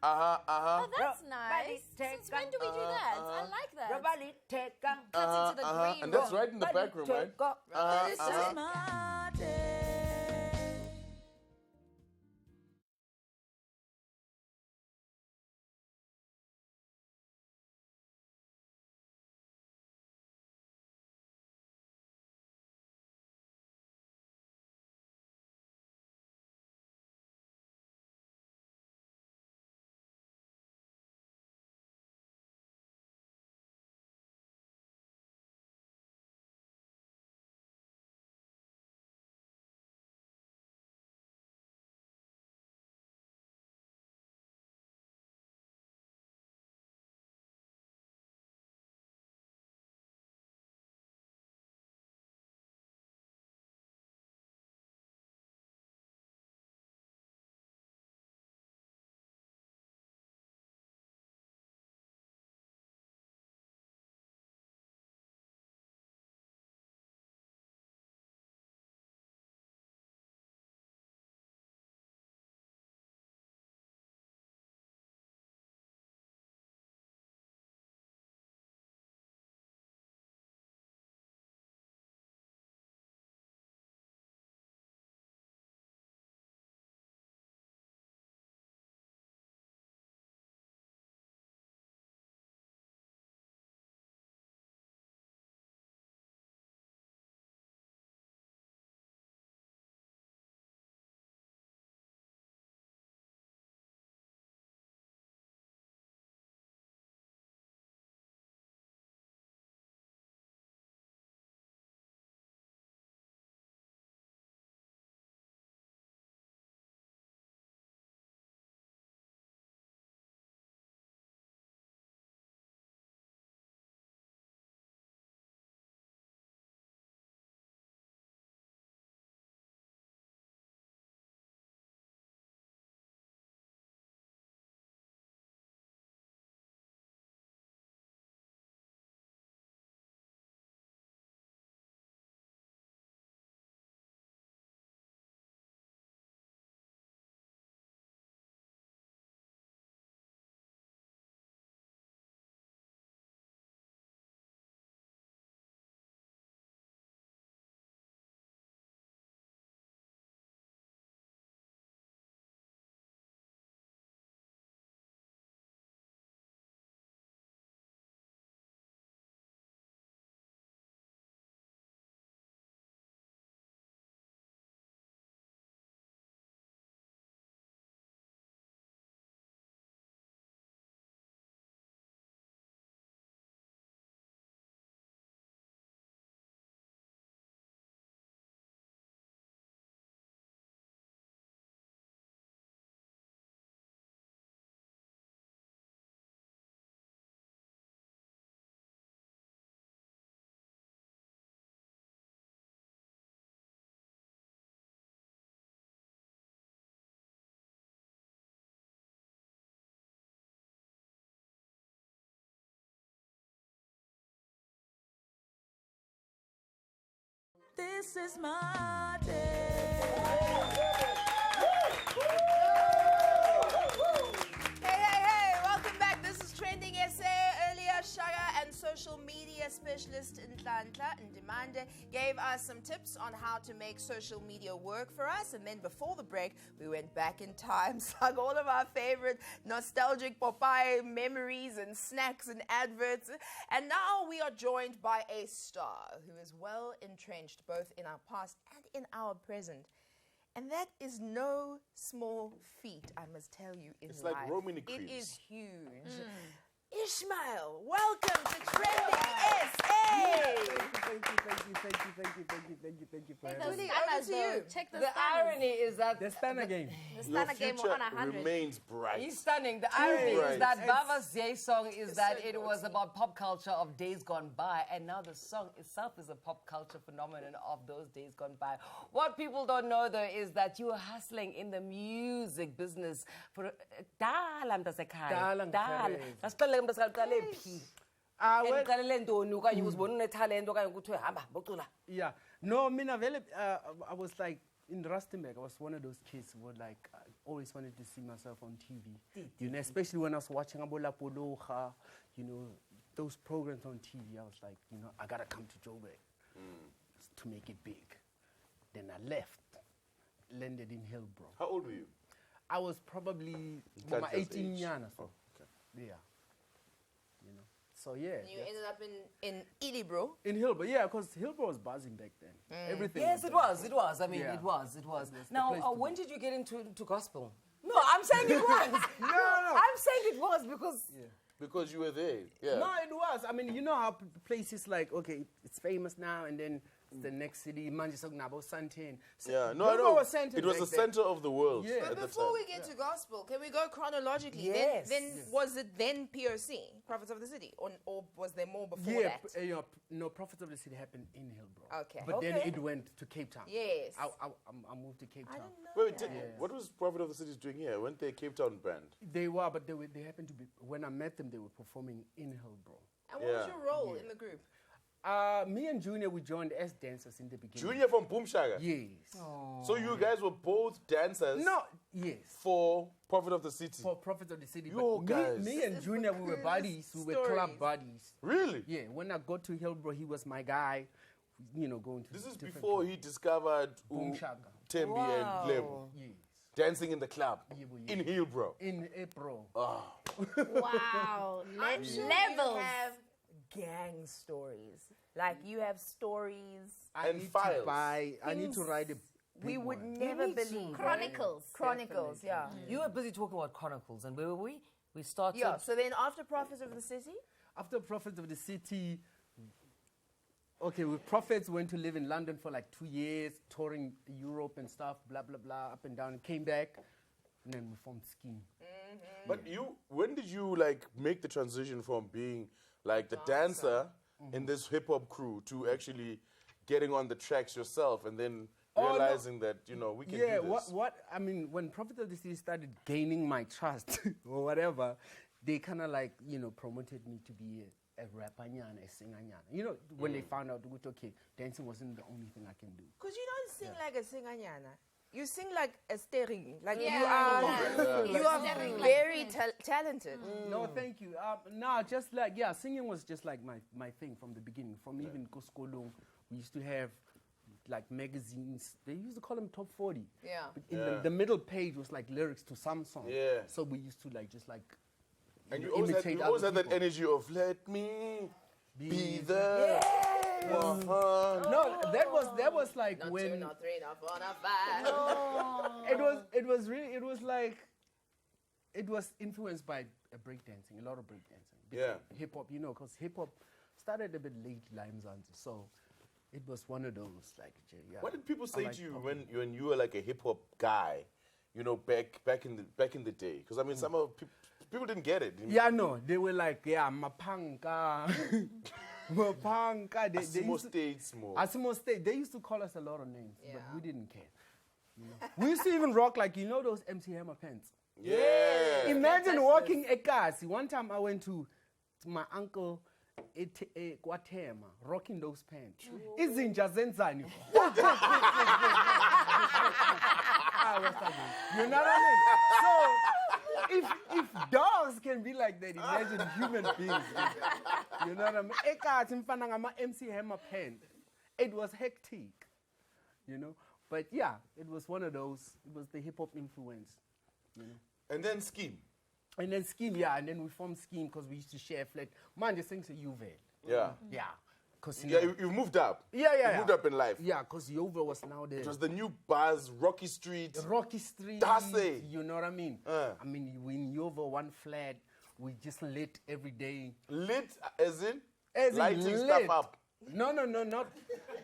Oh, that's nice. Since when do we do that? I like that. Cut into the green And that's room. right in the back room, right? This is my day. This is my day. Hey, welcome back. This is Trending SA. Earlier, Shaga and social media specialist Nhlanhla Ndimande gave us some tips on how to make social media work for us. And then before the break, we went back in time, sung all of our favorite nostalgic Popeye memories and snacks and adverts. And now we are joined by a star who is well entrenched both in our past and in our present. And that is no small feat, I must tell you, in It's life. like Roman It creams. is huge. Ishmael, welcome to Trending SA. Thank you for Take having those me. stunners, to though. you. Check the The stunners. irony is that The stunner game. The Your stunner game future on 100. remains bright. he's stunning. The irony is right. that Bava's Yay song is that it was about pop culture of days gone by, and now the song itself is a pop culture phenomenon of those days gone by. What people don't know, though, is that you were hustling in the music business for dala mntasekhaya. Dala Dala. ngiphelele. Asiqale mntasekhaya phi. Well, Eniqalele ntoni okanye uzibona unetalent okanye kuthiwe hamba bocula. yeah. No, mina vele, I was like, in Rustenburg, I was one of those kids who would like, always wanted to see myself on TV. You know, especially when I was watching Abola Poloha, you know, those programs on TV. I was like, you know, I gotta come to Joburg to make it big. Then I left, landed in Hillbrow. How old were you? I was probably Can't about just 18 age. years or so. Oh, okay. Yeah. You know. So yeah. You ended up in Ilibro. In Hillbrow, yeah, because Hillbrow was buzzing back then. Everything. Yes, it there. was. It was. I mean, Yeah. it was. It was. the Now, place to when be. did you get into gospel? No, I'm saying it was. No. I'm saying it was because. Because you were there. Yeah. No, it was. I mean, you know how places like, okay, it's famous now, and then it's the next city, Manchester, Santin. So Yeah, no, Hillbrow I know. was Santin It was back the then. center of the world Yeah. at But the before time. we get to gospel, can we go chronologically? Yes. Then was it then POC, Prophets of the City, or was there more before Yeah, that? you know, no, Prophets of the City happened in Hillbrow. Okay. But then Okay. it went to Cape Town. Yes. I moved to Cape Town. Wait, what was Prophet of the Cities doing here? Weren't they a Cape Town band? They were, but they happened to be, when I met them, they were performing in Hillbrow. And what was Yeah. your role in the group? Me and Junior, we joined as dancers in the beginning. Junior from Boom Shaka. Yes. So you guys were both dancers No, yes. for Prophet of the City. For Prophets of the City. Yo, but guys. me and Junior, we were buddies. We were club buddies. Really? Yeah, when I got to Hillbrow, he was my guy. You know, going to This is different before clubs. he discovered Boom Shaka. Tembi and Gleb Yes. dancing in the club Yeah, in Hillbrow. In April. Wow. I'm sure Levels. you have gang stories. Like you have stories. I And need files. to buy. I need to write a. We big would one. never need to. believe. Chronicles. Chronicles, yeah. You were busy talking about Chronicles, and where were we? We started. Yeah, so then after Prophets of the City, After Prophets of the City, okay, we Prophets went to live in London for like 2 years, touring Europe and stuff, blah, blah, blah, up and down. Came back, and then we formed Scheme. But when did you like make the transition from being like the dancer in this hip hop crew to actually getting on the tracks yourself and then Oh, no. realizing that we can Yeah, do this? what I mean, when Prophet of the City started gaining my trust or whatever, they kind of like, promoted me to be a rapper, a singer. When they found out, okay, dancing wasn't the only thing I can do. because you don't sing like a singanyana. You sing like a steering. Like Yeah. you are Steering like very this. talented. No, thank you. No, just like, singing was just like my thing from the beginning. From even Koskolong, we used to have like magazines. They used to call them top 40. Yeah. But in the middle page was like lyrics to some songs. Yeah. So we used to like just like And you always imitate had other that people. energy of let me be the one. No, that was like Not when two, not three, not four, not five. it was really it was influenced by breakdancing, a lot of breakdancing. Yeah. Hip hop, because hip hop started a bit late, Limezansi, so it was one of those like. Yeah, What did people say like to you pop. when you were like a hip hop guy, back in the day? Because I mean, some of people didn't get it. Yeah, no, they were like, mapanka, mapanka. They Asimo used to- States more. Asimo State. They used to call us a lot of names, but we didn't care. We used to even rock like those MC Hammer pants. Yeah. Imagine walking Ekasi. One time I went to my uncle Guatema, rocking those pants. Izinja zenzani. You know what I mean? So if dogs can be like that, imagine human beings. You know what I mean? Ekasi mfana ngama MC Hammer pant. It was hectic, But yeah, it was one of those. It was the hip hop influence, And then Scheme. And then Scheme, and then we formed Scheme because we used to share a flat. Man, just things are Juve. Yeah. Yeah. Cause Yeah, you moved up. Yeah. You moved up in life. Yeah, because Yeovil was now there. It was the new buzz, Rocky Street. Rocky Street. Dase. You know what I mean? I mean, we in Yeovil, one flat, we just lit every day. Lit as in? Lighting lit. stuff up. No, not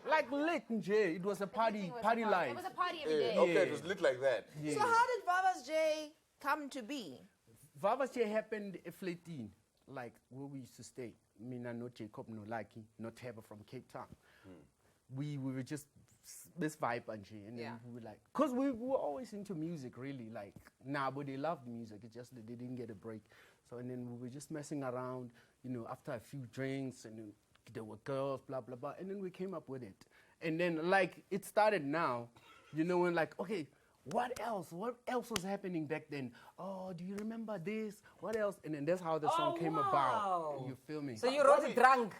like lit, Jay. It was a party life. It was a party every day. Okay, it was lit like that. So how did Vava's J come to be? Vava's J happened at Fleetine, like where we used to stay. Mina, no Jacob, no Lucky, no Teba from Cape Town. We were just this vibe and then we were like, cause we were always into music, really. Like, but they loved music. It's just that they didn't get a break. So and then we were just messing around, after a few drinks, and then there were girls, blah blah blah, and then we came up with it. And then like it started now, when like, okay, what else? What else was happening back then? Oh, do you remember this? What else? And then that's how the song came about. You feel me? So you wrote it drunk?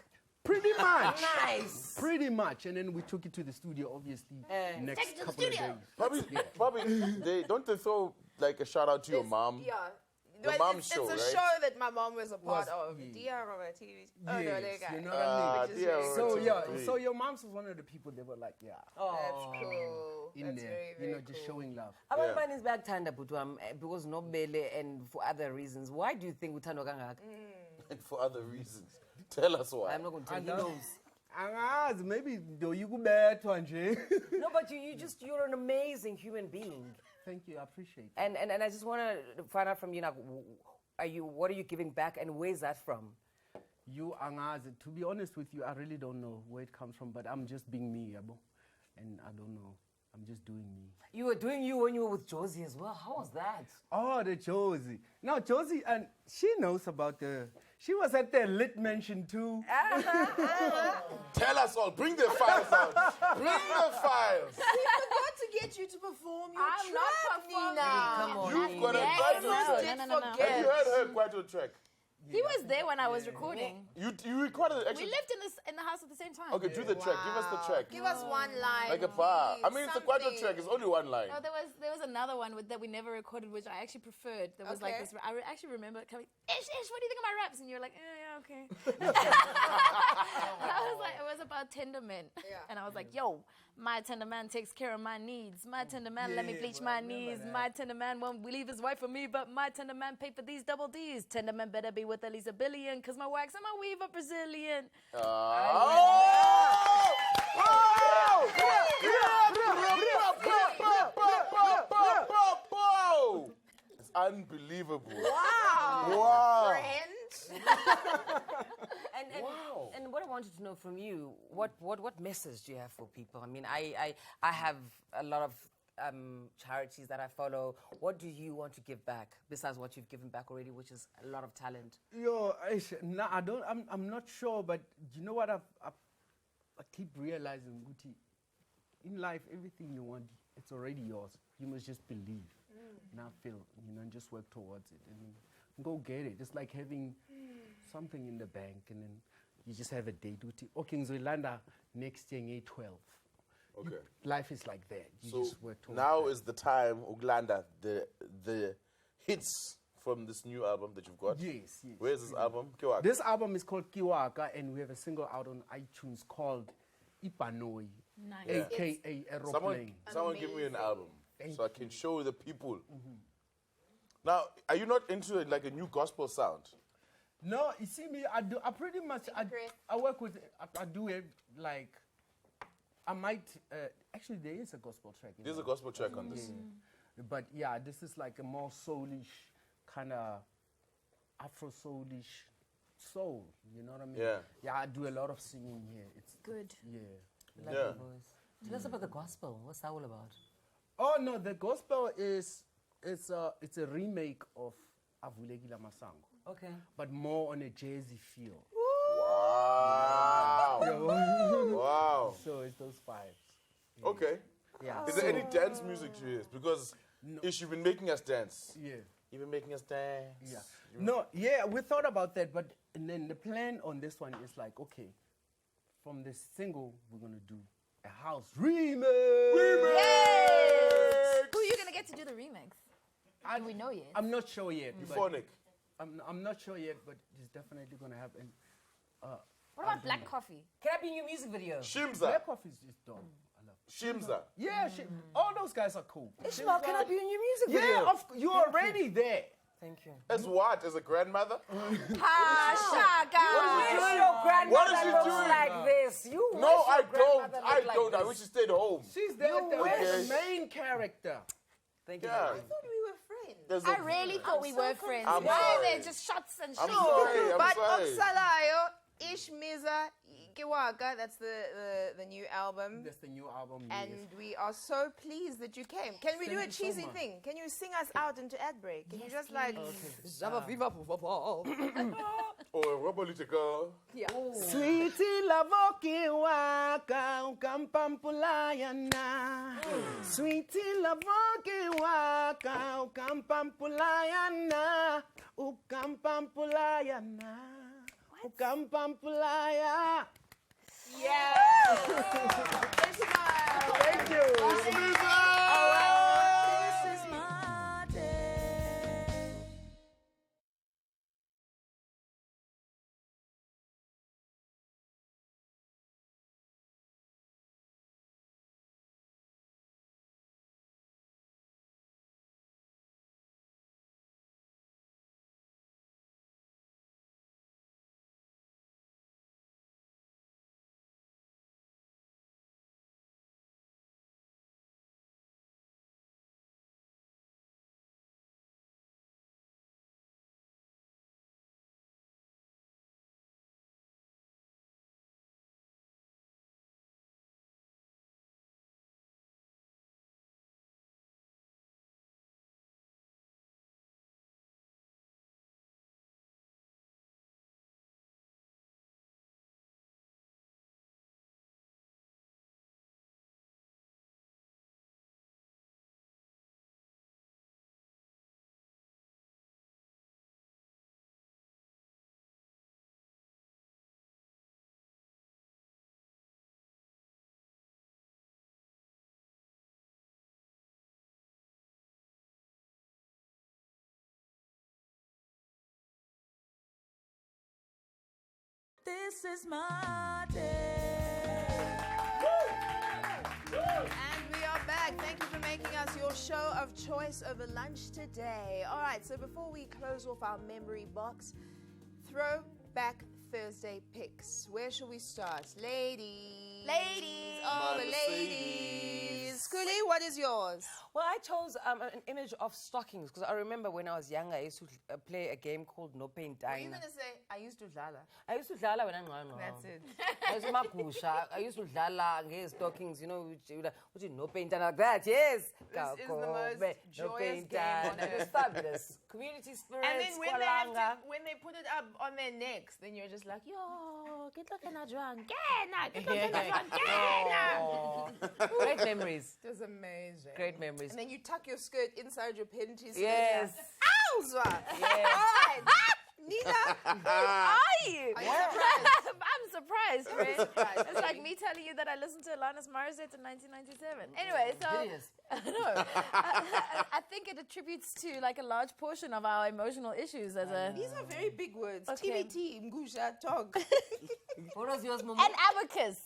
Pretty much. Nice. Pretty much. And then we took it to the studio, obviously, next couple of days. Probably, don't they throw like a shout out to your mom? Yeah. The But mom it's show, a right? show that my mom was a part of. DR on TV. Oh, no, Yes, there you you know go. what I mean? Which is very So cool. so your mom's was one of the people that were like, That's cool. in That's there, very, very just showing love. Abantu baninzi bayakuthanda bhuti wami because nobele and for other reasons. Why do you think uthandwa kangaka? And for other reasons. Tell us why. I'm not going to tell you. He knows. Angazi, maybe do you kubethwa nje. No, but you're an amazing human being. Thank you, I appreciate it. And I just want to find out from you now, what are you giving back and where's that from? You angazi, to be honest with you, I really don't know where it comes from, but I'm just being me, yabo. And I don't know. I'm just doing me. You were doing you when you were with Josie as well. How was that? Oh, the Josie. Now, Josie, and she knows about she was at the lit mansion too. Tell us all. Bring the files out. Bring the files. We forgot to get you to perform your I'm track, not performing. Nina. Come on, You've got a Yes, Kwaito no. track. Have you heard her Kwaito track? He was there when I was recording. You recorded it We actually. lived in the house at the same time. Okay, do the track. Give us the track. Give us one line. Like a bar. I please, mean, it's a Kwaito something. track. It's only one line. No, there was another one that we never recorded, which I actually preferred. There was like Okay. this. I actually remember it coming. Ish, what do you think of my raps? And you're like, yeah, okay. And I was like, it was about tender men, and I was like, yo, my tender man takes care of my needs. My tender man let me bleach my knees. My tender man won't leave his wife for me, but my tender man pay for these double D's. Tender man better be worth at least $1 billion, cause my wax and my weave are Brazilian. It's unbelievable. Wow. Friend. And what I wanted to know from you, what message do you have for people? I mean, I have a lot of charities that I follow. What do you want to give back besides what you've given back already, which is a lot of talent? I don't. I'm not sure, but you know what? I keep realizing, Guti, in life, everything you want, it's already yours. You must just believe, not feel, and just work towards it and go get it. It's like having something in the bank, and then you just have a date. Okay, in Zolanda next year, 12. Okay. Life is like that. You So just work towards now that. is the time, Uglanda, the hits from this new album that you've got. Yes. Where's this album? Kiwaka. This album is called Kiwaka, and we have a single out on iTunes called Ipanoi, Nice. aka Aeroplane. Someone give me an album so I can show the people. Now, are you not into it like a new gospel sound? No, you see me, I pretty much, I work with, I do it like, I might, actually there is a gospel track. There's a gospel track on this. But yeah, this is like a more soulish, kind of Afro-soulish soul, you know what I mean? Yeah. Yeah, I do a lot of singing here. It's Good. Yeah. Love your voice. Tell us about the gospel. What's that all about? Oh no, the gospel is it's a remake of Avulekile Masango. Okay. But more on a jazzy feel. Wow. Wow. So it's those vibes. Okay. Yeah. Is there any dance music to this? Because Ish, you've been making us dance. Yeah. You've been making us dance. Yeah. No, yeah, we thought about that, but and then the plan on this one is like, okay, from the single, we're gonna do a house remix. Yes! Who are you gonna get to do the remix? Do we know yet? I'm not sure yet. but Euphonic. I'm not sure yet, but it's definitely gonna happen. What about black coffee? Can I be in your music video? Shimza. Black coffee is just dumb. I love Shimza. Yeah, all those guys are cool. Ishmael, can I be in your music video? Yeah, you're already there. Thank you. As what? As a grandmother? Shaka! Your grandmother What is she looks doing? like this. You No, wish your I don't. grandmother I looked like don't. I this. wish she stayed home. She's there, wish. the main character. Thank you. Yeah. darling. We were friends. There's I a- really thought we were friends. I'm Why are sorry. there just shots and I'm shots? sorry. I'm But sorry. Oksalayo, Ishmiza, Kiwaka, that's the new album. That's the new album. And yes. we are so pleased that you came. Can we do a Thank you so cheesy much. thing? Can you sing us out into ad break? Can you just like Or a political. Sweetie lavoki waka ukampampulayana. Sweetie lavoki waka ukampampulayana. Ukampampulayana. Ukampampulaya. yeah. Thank you. This is my day. This is my day. And we are back. Thank you for making us your show of choice over lunch today. All right, so before we close off our memory box, Throwback Thursday picks. Where shall we start? Ladies. Ladies. Oh, the Mercedes. ladies. Kuli, what is yours? Well, I chose an image of stockings because I remember when I was younger, I used to play a game called No Pain Are you Diner. going to say, I used to dlala? I used to dlala when I was That's it. I used to magusha. I used to dlala stockings, you know, which no paint diner like that. Yes. This is the most joyous game on It was earth. fabulous. Community spirit. And then when they put it up on their necks, then you're just like, yo, get looking at drunk. Get looking at drunk. Great memories. It was amazing. Great memories. And then you tuck your skirt inside your panties. Yes. Owzwa. Yes. All right. Nina, Who are you? are you surprised? I'm surprised, friend. surprised. It's like me telling you that I listened to Alanis Morissette in 1997. Anyway, so Hideous. no, I think it attributes to like a large portion of our emotional issues as a These are very big words. Okay. TBT, Mgusha, Tog. What was yours, Momo? an abacus.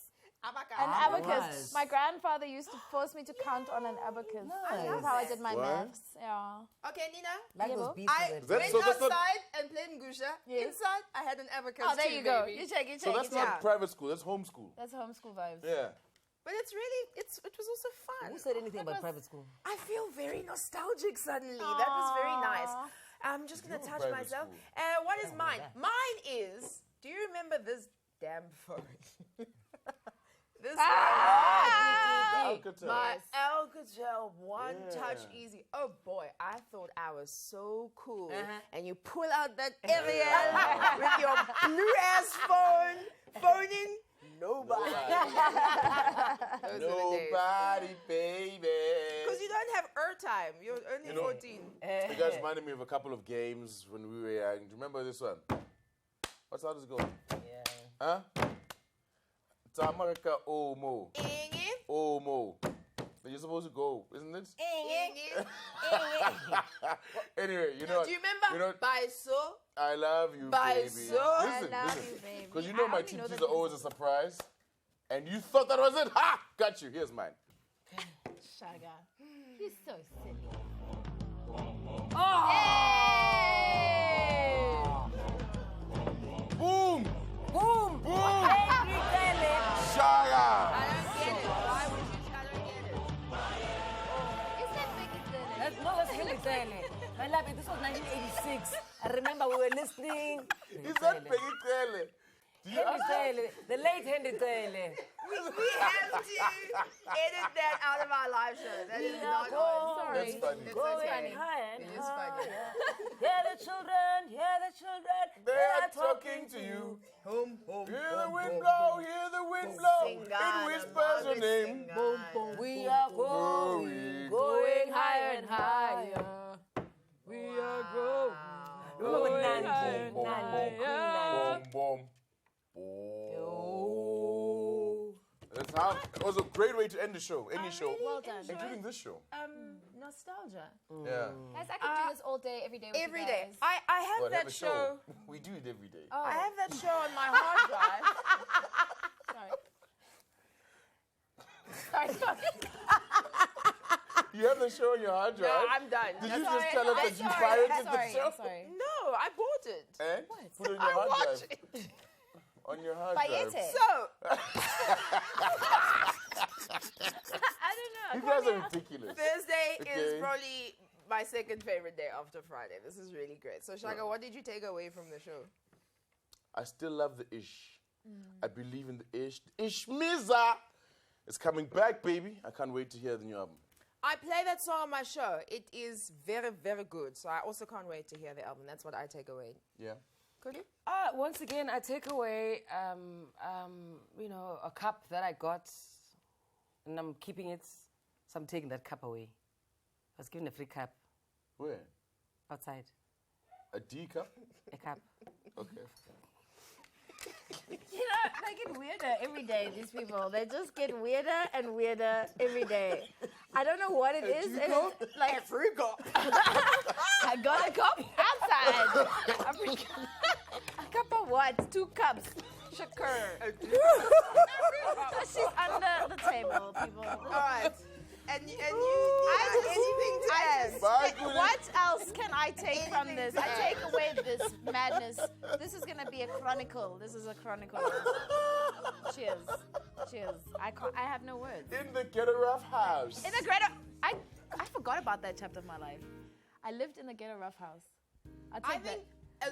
An abacus. Nice. My grandfather used to force me to count on an abacus. That's how I did my What? maths. Yeah. Okay, Nina. Like Yeah, those Bo. beats. I already. That- went so that's not- outside and played Mgusha. Yes. Inside, I had an abacus. Oh, there too, you go. baby. You check, you So check. that's you check. not private school. That's homeschool. That's homeschool vibes. Yeah. But it's really, it was also fun. Who said anything about was- private school? I feel very nostalgic suddenly. That was very nice. I'm just going to You touch were private myself. school. What is mine? Mine is, do you remember this damn phone? This Alcatel. my Alcatel One Yeah. Touch Easy. Oh boy, I thought I was so cool. Uh-huh. And you pull out that Ariel with your blue ass phone, phoning nobody. Those were the days. Nobody, baby. Because you don't have airtime. You're only You know- 14. You guys reminded me of a couple of games when we were young. Do you remember this one? What's how does it go? Yeah. Huh? Tamarika Omo. Inge, Omo. Then you're supposed to go, isn't it? Inge. Anyway, you know. Do you remember? You know, Baiso, I love you, By baby. so- Listen, I love listen. you, baby. Because you know I my only know TTs that are always a surprise. And you thought that was it? Ha! Got you. Here's mine. Shaga. He's so silly. Boom! Boom! Boom! Hey, Shaga! I don't get it. Why would you? I don't get it. Is that big as the No, that's Henry Taylor. My love, this was 1986. I remember we were listening. Is that Peggy Taylor? Do you Henry Taylor, the late Henry Taylor. We have to edit that out of our live show. That is not on. Sorry. That's funny. It's Going okay. high and It is funny. Hear the children, They're talking to you. Home, home, Hear the wind blow, hear the wind blow. It whispers your name. Boom, boom. We are going higher and higher. We are growing. Remember Going Nandi? higher and Nandi, higher. Queen Boom, boom. Oh. That's how. It was a great way to end the show. Any show. Well done. Including this show. Nostalgia. Yeah. Guys, I could do this all day, every day with Every you day. guys. I have Well, that have a show. We do it every day. I have that show on my hard drive. Sorry. Sorry. You have the show on your hard drive? No, I'm done. Did I'm you sorry, just tell us I'm that you sorry, pirated I'm the Sorry, show? I'm sorry. No, I bought it. And put it on your I hard watched drive. it. On your hard drive. Bayete. So, I don't know. You guys are ridiculous. Thursday Okay. is probably my second favorite day after Friday. This is really great. So, Shaka, what did you take away from the show? I still love the ish. I believe in the ish. Ishmiza is coming back, baby. I can't wait to hear the new album. I play that song on my show. It is very, very good. So I also can't wait to hear the album. That's what I take away. Yeah. Could you? Once again, I take away, a cup that I got, and I'm keeping it. So I'm taking that cup away. I was given a free cup Where? outside. A D cup? A cup. Okay. You know, they get weirder every day, these people. They just get weirder and weirder every day. I don't know what it is. It's like I got a cup outside. A cup of what? 2 cups. Shakur. She's under the table, people. All right. And you have anything to add? Bye, Goody. What else can I take from this? I take away this madness. This is gonna be a chronicle. This is a chronicle. Cheers. Cheers. I have no words. In the Ghetto Rough House. In the ghetto. I forgot about that chapter of my life. I lived in the ghetto rough house. I'll I take think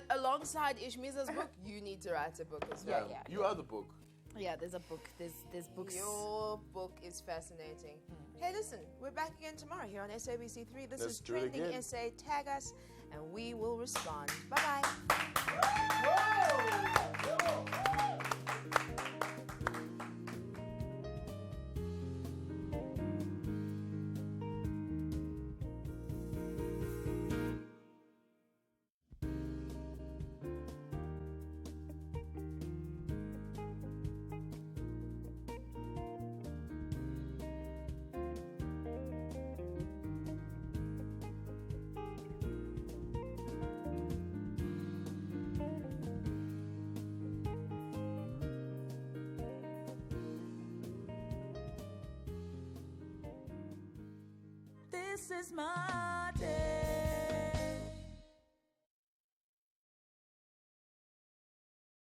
alongside Ishmiza's book, you need to write a book as well. Yeah. You are the book. Yeah, there's a book. There's books. Your book is fascinating. Hey, listen, we're back again tomorrow here on SABC3. This Let's is do it Trending again. SA. Tag us, and we will respond. Bye-bye. This is my day.